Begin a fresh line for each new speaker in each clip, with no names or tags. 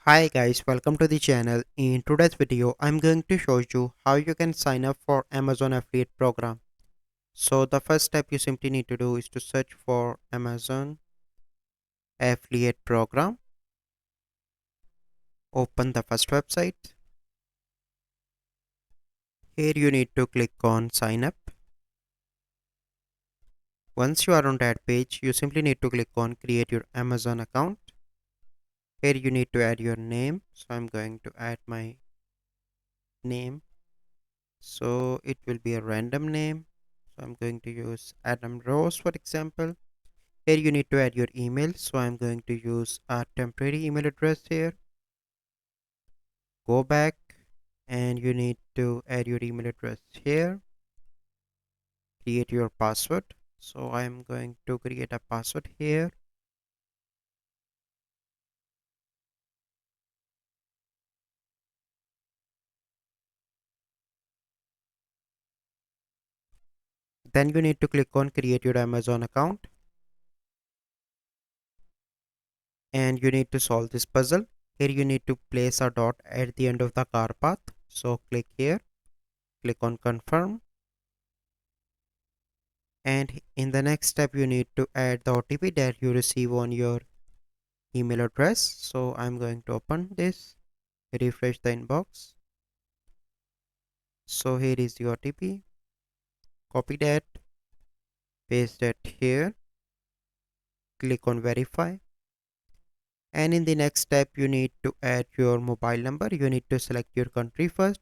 Hi guys, welcome to the channel. In today's video, I'm going to show you how you can sign up for Amazon affiliate program. So the first step you simply need to do is to search for Amazon affiliate program. Open the first website. Here you need to click on sign up. Once you are on that page, you simply need to click on create your Amazon account. Here you need to add your name. So I'm going to add my name. So it will be a random name. So I'm going to use Adam Rose for example. Here you need to add your email. So I'm going to use a temporary email address here. Go back and you need to add your email address here. Create your password. So I'm going to create a password here. Then you need to click on create your Amazon account. And you need to solve this puzzle. Here you need to place a dot at the end of the car path. So click here. Click on confirm. And in the next step you need to add the OTP that you receive on your email address. So I'm going to open this, refresh the inbox. So here is the OTP. Copy that, paste that here, click on verify. And in the next step you need to add your mobile number. You need to select your country first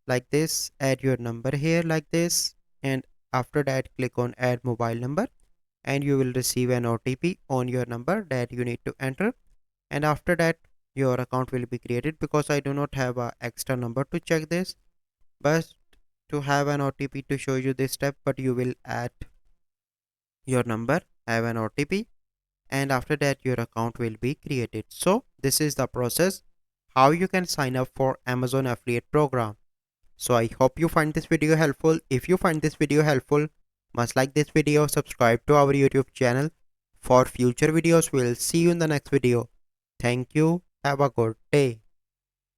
like this, add your number here like this, and after that click on add mobile number and you will receive an OTP on your number that you need to enter. And after that your account will be created. Because I do not have a extra number to check this, but to have an OTP to show you this step, but you will add your number, have an OTP, and after that your account will be created. So this is the process how you can sign up for Amazon affiliate program. So I hope you find this video helpful. If you find this video helpful, must like this video, subscribe to our YouTube channel for future videos. We'll see you in the next video. Thank you. Have a good day.